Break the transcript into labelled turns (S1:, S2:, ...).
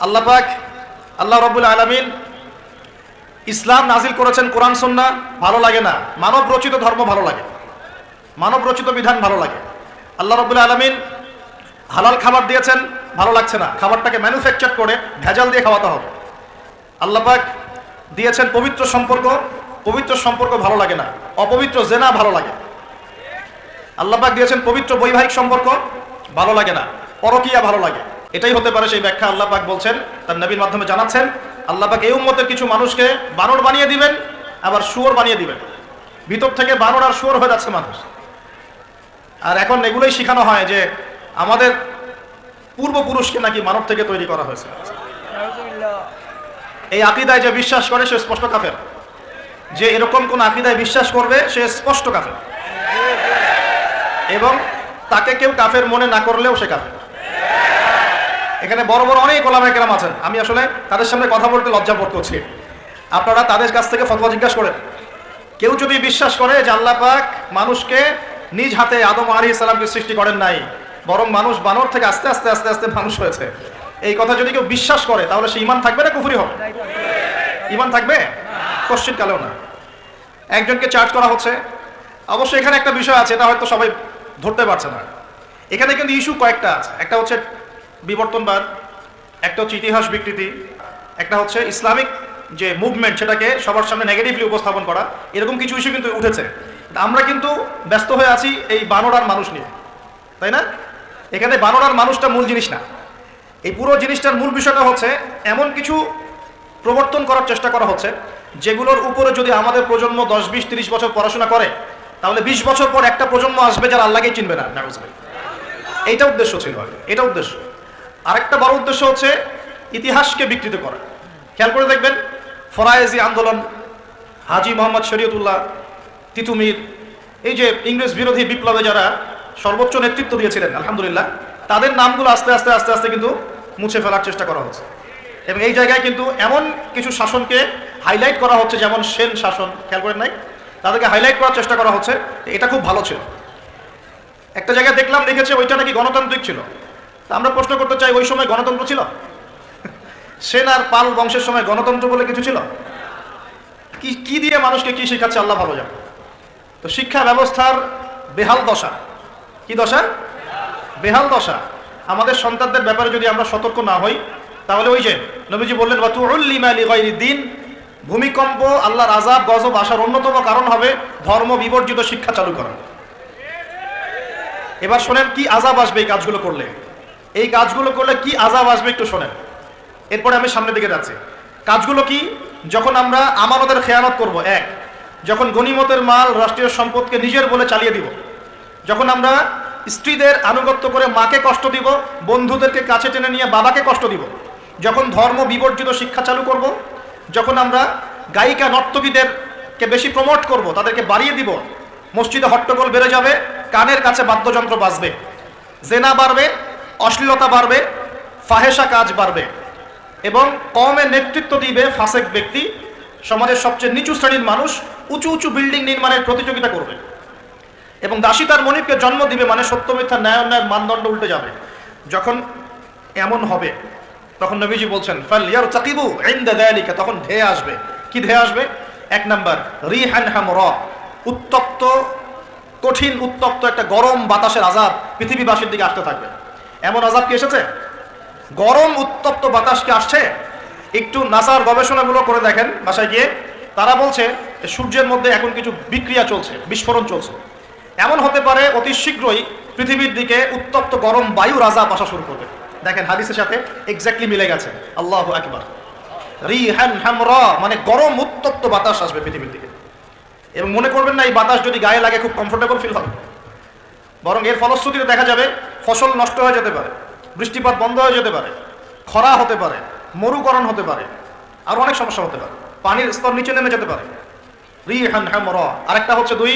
S1: আল্লাহ পাক আল্লাহ রাব্বুল আলামিন ইসলাম নাজিল করেছেন, কোরআন সুন্নাহ ভালো লাগে না, মানব রচিত ধর্ম ভালো লাগে, মানব রচিত বিধান ভালো লাগে। আল্লাহ রাব্বুল আলামিন হালাল খাবার দিয়েছেন, ভালো লাগছে না, খাবারটাকে ম্যানুফ্যাকচার করে ভেজাল দিয়ে খাওয়াতে হবে। আল্লাহ পাক দিয়েছেন পবিত্র সম্পর্ক, পবিত্র সম্পর্ক ভালো লাগে না, অপবিত্র জেনা ভালো লাগে। আল্লাহ পাক দিয়েছেন পবিত্র বৈবাহিক সম্পর্ক, ভালো লাগে না, পরকীয়া ভালো লাগে। এটাই হতে পারে সেই ব্যাখ্যা আল্লাহ পাক বলছেন, তার নবীর মাধ্যমে জানাচ্ছেন। আল্লাহ পাক এই উম্মতের কিছু মানুষকে বানর বানিয়ে দিবেন, আবার শুয়োর বানিয়ে দিবেন। ভিতর থেকে বানর আর শুয়োর হয়ে যাচ্ছে মানুষ। আর এখন এগুলোই শেখানো হয় যে আমাদের পূর্বপুরুষকে নাকি মানব থেকে তৈরি করা হয়েছে। এই আকীদায় যে বিশ্বাস করে সে স্পষ্ট কাফের, যে এরকম কোন আকীদায় বিশ্বাস করবে সে স্পষ্ট কাফের, এবং তাকে কেউ কাফের মনে না করলেও সে কাফের। এখানে বড় বড় অনেক ওলামায়ে কেরাম আছেন, আমি আসলে তাদের সামনে কথা বলতে লজ্জা বোধ করছি। আপনারা তাদের কাছ থেকে ফতোয়া জিজ্ঞাসা করেন। কেউ যদি বিশ্বাস করে যে আল্লাহ পাক মানুষকে নিজ হাতে আদম আলাইহিস সালামকে সৃষ্টি করেন নাই, বরং মানুষ বানর থেকে আস্তে আস্তে আস্তে আস্তে মানুষ হয়েছে, এই কথা যদি কেউ বিশ্বাস করে তাহলে সে ঈমান থাকবে না কুফরি হবে? ঈমান থাকবে? কোশ্চিন কালেও না। একজনকে চার্জ করা হচ্ছে। অবশ্যই এখানে একটা বিষয় আছে, এটা হয়তো সবাই ধরতে পারছে না। এখানে কিন্তু ইস্যু কয়েকটা আছে। একটা হচ্ছে বিবর্তনবাদ, একটা হচ্ছে ইতিহাস বিকৃতি, একটা হচ্ছে ইসলামিক যে মুভমেন্ট সেটাকে সবার সামনে নেগেটিভলি উপস্থাপন করা, এরকম কিছু ইস্যু কিন্তু উঠেছে। আমরা কিন্তু ব্যস্ত হয়ে আছি এই বানর আর মানুষ নিয়ে, তাই না? এখানে বানর আর মানুষটা মূল জিনিস না। এই পুরো জিনিসটার মূল বিষয়টা হচ্ছে এমন কিছু প্রবর্তন করার চেষ্টা করা হচ্ছে যেগুলোর উপরে যদি আমাদের প্রজন্ম 10, 20, 30 বছর পড়াশোনা করে তাহলে 20 বছর পর একটা প্রজন্ম আসবে যারা আল্লাহকেই চিনবে না। এইটা উদ্দেশ্য ছিল, এটা উদ্দেশ্য। আরেকটা বড় উদ্দেশ্য হচ্ছে ইতিহাসকে বিকৃত করা। খেয়াল করে দেখবেন ফরায়েজি আন্দোলন, হাজী মোহাম্মদ শরীয়তুল্লাহ, তিতুমির, এই যে ইংরেজ বিরোধী বিপ্লবে যারা সর্বোচ্চ নেতৃত্ব দিয়েছিলেন, আলহামদুলিল্লাহ, তাদের নামগুলো আস্তে আস্তে আস্তে আস্তে কিন্তু মুছে ফেলার চেষ্টা করা হচ্ছে। এবং এই জায়গায় কিন্তু এমন কিছু শাসনকে হাইলাইট করা হচ্ছে, যেমন সেন শাসন, খেয়াল করেন নাই? তাদেরকে হাইলাইট করার চেষ্টা করা হচ্ছে, এটা খুব ভালো ছিল। একটা জায়গায় দেখলাম লিখেছে ওইটা নাকি গণতান্ত্রিক ছিল। তা আমরা প্রশ্ন করতে চাই, ওই সময় গণতন্ত্র ছিল? সেন আর পাল বংশের সময় গণতন্ত্র বলে কিছু ছিল? কি দিয়ে মানুষকে কি শেখাচ্ছে আল্লাহ ভালো জানে। তো শিক্ষা ব্যবস্থার বেহাল দশা। কি দশা? বেহাল দশা। আমাদের সন্তানদের ব্যাপারে যদি আমরা সতর্ক না হই তাহলে ওই যে নবীজি বললেন ওয়াতুউল্লিমা লিগাইরিদ্দিন, ভূমিকম্প, আল্লাহর আযাব গজব আসার অন্যতম কারণ হবে ধর্ম বিবর্জিত শিক্ষা চালু করা। এবার শোনেন কি আযাব আসবে এই কাজগুলো করলে। এই কাজগুলো করলে কি আযাব আসবে একটু শোনেন, এরপরে আমি সামনের দিকে যাচ্ছি। কাজগুলো কি? যখন আমরা আমানতের খেয়ানত করব, এক, যখন গনিমতের মাল রাষ্ট্রীয় সম্পদকে নিজের বলে চালিয়ে দিব, যখন আমরা স্ত্রীদের আনুগত্য করে মাকে কষ্ট দিব, বন্ধুদেরকে কাছে টেনে নিয়ে বাবাকে কষ্ট দিব, যখন ধর্ম বিবর্জিত শিক্ষা চালু করব, যখন আমরা গায়িকা নর্তকীদেরকে বেশি প্রমোট করব, তাদেরকে বাড়িয়ে দিব, মসজিদে হট্টগোল বেড়ে যাবে, কানের কাছে বাদ্যযন্ত্র বাজবে, জেনা বাড়বে, অশ্লীলতা বাড়বে, ফাহেসা কাজ বাড়বে, এবং কমে নেতৃত্ব দিবে ফাসেক ব্যক্তি, সমাজের সবচেয়ে নিচু শ্রেণীর মানুষ উঁচু উঁচু বিল্ডিং নির্মাণের প্রতিযোগিতা করবে, এবং দাসী তার মনিবকে জন্ম দিবে, মানে সত্য মিথ্যা ন্যায় অন্যায়ের মানদণ্ড উল্টে যাবে। যখন এমন হবে তখন নবীজি বলছেন ফালইয়ারতাকিবু ইনদা যালিকা, তখন ধেয়ে আসবে। কি ধেয়ে আসবে? এক নাম্বার রিহান হামরা, উত্তপ্ত, কঠিন উত্তপ্ত একটা গরম বাতাসের আযাব পৃথিবীবাসীর দিকে আসতে থাকবে। এমন আযাব কি এসেছে? গরম উত্তপ্ত বাতাস কি আসছে? একটু নাসার গবেষণাগুলো করে দেখেন বাসায় গিয়ে, তারা বলছে সূর্যের মধ্যে এখন কিছু বিক্রিয়া চলছে, বিস্ফোরণ চলছে। এমন হতে পারে অতি শীঘ্রই পৃথিবীর দিকে উত্তপ্ত গরম বায়ুর আযাব আসা শুরু করবে। দেখেন হাদিসের সাথে এক্স্যাক্টলি মিলে গেছে। আল্লাহু আকবার। রিহান হামরা মানে গরম উত্তপ্ত বাতাস আসবে পৃথিবীর দিকে। এবং মনে করবেন না এই বাতাস যদি গায়ে লাগে খুব কমফোর্টেবল ফিল হবে, বরং এর ফলশ্রুতিতে দেখা যাবে ফসল নষ্ট হয়ে যেতে পারে, বৃষ্টিপাত বন্ধ হয়ে যেতে পারে, খরা হতে পারে, মরুকরণ হতে পারে, আর অনেক সমস্যা হতে পারে, পানির স্তর নিচে নেমে যেতে পারে। রিহান হামরা। আরেকটা হচ্ছে দুই